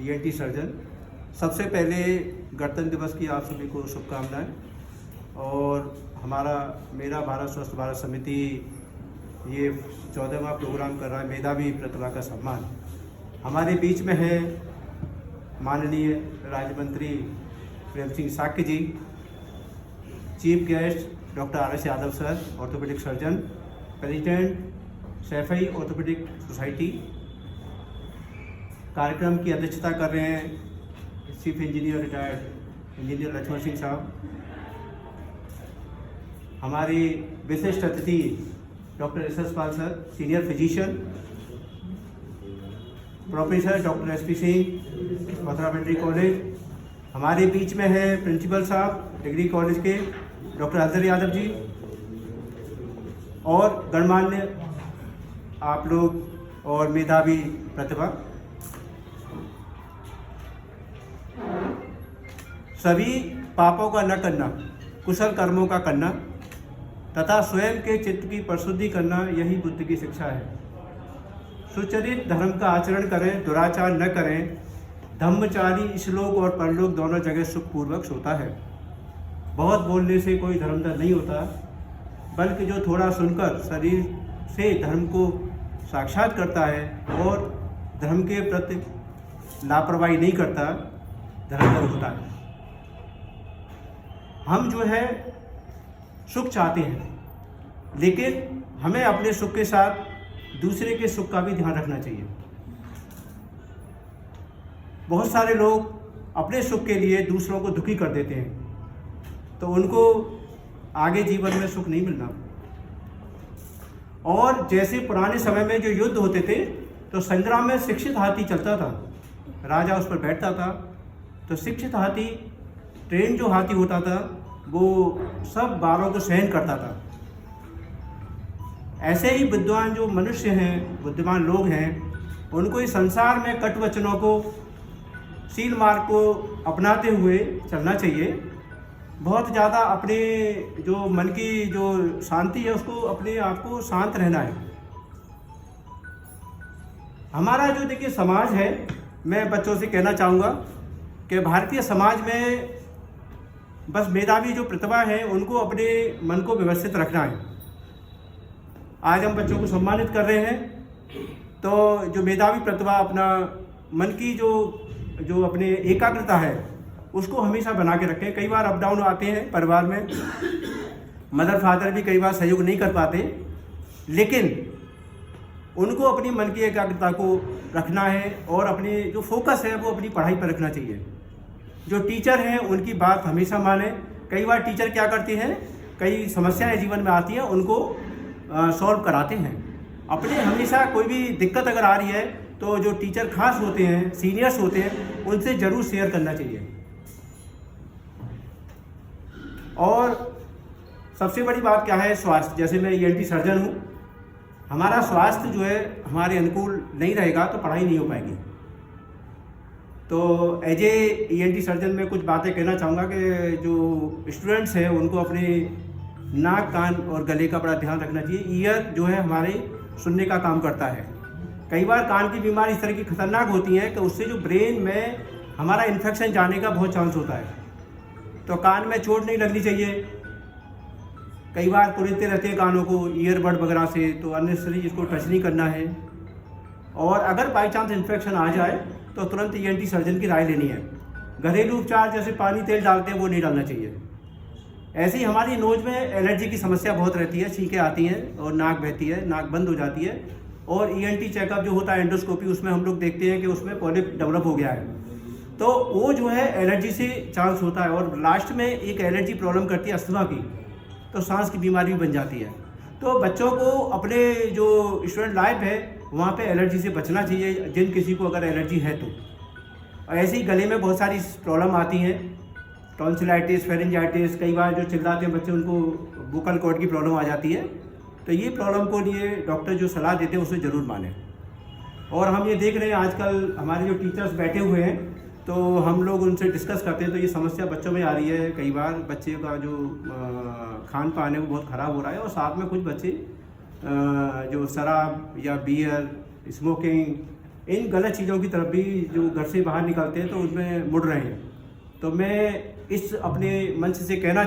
ENT surgeon. सबसे पहले गणतंत्र दिवस की आप सभी को शुभकामनाएं। और मेरा भारत स्वस्थ भारत समिति ये 14वां प्रोग्राम कर रहा है मेधावी प्रतिभा का सम्मान। हमारे बीच में है माननीय राज्य मंत्री Prem Singh Shakya ji, chief guest doctor RS. Yadav sir, orthopaedic surgeon, president Saifai orthopaedic society. कार्यक्रम की अध्यक्षता कर रहे हैं chief engineer retired engineer Laxman Singh साहब। हमारे विशिष्ट अतिथि doctor SS. Pal sir, senior physician, professor doctor SP. Singh, Mathura medical college. हमारे बीच में है प्रिंसिपल साहब डिग्री कॉलेज के डॉक्टर अजहर यादव जी, और गणमान्य आप लोग और मेधावी प्रतिभा। सभी पापों का न करना, कुशल कर्मों का करना तथा स्वयं के चित्त की परिशुद्धि करना, यही बुद्ध की शिक्षा है। सुचरित धर्म का आचरण करें, दुराचार न करें। धम्मचारी इहलोक और परलोक दोनों जगह सुखपूर्वक सोता है। बहुत बोलने से कोई धर्मधर नहीं होता, बल्कि जो थोड़ा सुनकर शरीर से धर्म को साक्षात करता है और धर्म के प्रति लापरवाही नहीं करता, धर्मधर होता है। हम जो है सुख चाहते हैं, लेकिन हमें अपने सुख के साथ दूसरे के सुख का भी ध्यान रखना चाहिए। बहुत सारे लोग अपने सुख के लिए दूसरों को दुखी कर देते हैं, तो उनको आगे जीवन में सुख नहीं मिलना। और जैसे पुराने समय में जो युद्ध होते थे, तो संग्राम में शिक्षित हाथी चलता था, राजा उस पर बैठता था। तो शिक्षित हाथी, ट्रेन जो हाथी होता था, वो सब बारों को सहन करता था। ऐसे ही विद्वान जो मनुष्य हैं, बुद्धिमान लोग हैं, उनको इस संसार में कटु वचनों को, शील मार्ग को अपनाते हुए चलना चाहिए। बहुत ज़्यादा अपने जो मन की जो शांति है, उसको अपने आप को शांत रहना है। हमारा जो देखिए समाज है, मैं बच्चों से कहना चाहूँगा कि भारतीय समाज में बस मेधावी जो प्रतिभा है, उनको अपने मन को व्यवस्थित रखना है। आज हम बच्चों को सम्मानित कर रहे हैं, तो जो मेधावी प्रतिभा अपना मन की जो अपने एकाग्रता है, उसको हमेशा बना के रखें। कई बार अप डाउन आते हैं परिवार में, मदर फादर भी कई बार सहयोग नहीं कर पाते, लेकिन उनको अपनी मन की एकाग्रता को रखना है और अपनी जो फोकस है वो अपनी पढ़ाई पर रखना चाहिए। जो टीचर हैं उनकी बात हमेशा माने। कई बार टीचर क्या करते हैं, कई समस्याएं जीवन में आती हैं, उनको सॉल्व कराते हैं। अपने हमेशा कोई भी दिक्कत अगर आ रही है, तो जो टीचर खास होते हैं, सीनियर्स होते हैं, उनसे ज़रूर शेयर करना चाहिए। और सबसे बड़ी बात क्या है, स्वास्थ्य। जैसे मैं ईएनटी सर्जन हूँ, हमारा स्वास्थ्य जो है हमारे अनुकूल नहीं रहेगा तो पढ़ाई नहीं हो पाएगी। तो एज ए ईएनटी सर्जन में कुछ बातें कहना चाहूँगा कि जो स्टूडेंट्स हैं उनको अपने नाक, कान और गले का बड़ा ध्यान रखना चाहिए। ईयर जो है हमारे सुनने का काम करता है। कई बार कान की बीमारी इस तरह की खतरनाक होती है कि उससे जो ब्रेन में हमारा इन्फेक्शन जाने का बहुत चांस होता है। तो कान में चोट नहीं लगनी चाहिए। कई बार कुरेदते रहते हैं कानों को ईयरबड वगैरह से, तो अननेसेसरी इसको टच नहीं करना है। और अगर बाई चांस इन्फेक्शन आ जाए तो तुरंत ईएनटी सर्जन की राय लेनी है। घरेलू उपचार जैसे पानी तेल डालते हैं वो नहीं डालना चाहिए। ऐसे ही हमारी नोज में एलर्जी की समस्या बहुत रहती है, छींकें आती हैं और नाक बहती है, नाक बंद हो जाती है। और ईएनटी चेकअप जो होता है, एंडोस्कोपी, उसमें हम लोग देखते हैं कि उसमें पॉलिप डेवलप हो गया है, तो वो जो है एलर्जी से चांस होता है। और लास्ट में एक एलर्जी प्रॉब्लम करती है अस्थमा की, तो सांस की बीमारी भी बन जाती है। तो बच्चों को अपने जो स्टूडेंट लाइफ है वहाँ पे एलर्जी से बचना चाहिए, जिन किसी को अगर एलर्जी है तो। और ऐसे ही गले में बहुत सारी प्रॉब्लम आती हैं, टॉन्सिलाइटिस, फेरिंजाइटिस। कई बार जो चिल्लाते हैं बच्चे, उनको वोकल कॉर्ड की प्रॉब्लम आ जाती है। तो ये प्रॉब्लम को लिए डॉक्टर जो सलाह देते हैं उसे ज़रूर मानें। और हम ये देख रहे हैं आजकल हमारे जो टीचर्स बैठे हुए हैं, तो हम लोग उनसे डिस्कस करते हैं, तो ये समस्या बच्चों में आ रही है। कई बार बच्चे का जो खान पान है वो बहुत ख़राब हो रहा है, और साथ में कुछ बच्चे जो शराब या बियर, स्मोकिंग इन गलत चीज़ों की तरफ भी जो घर से बाहर निकलते हैं तो उसमें मुड़ रहे हैं। तो मैं इस अपने मंच से कहना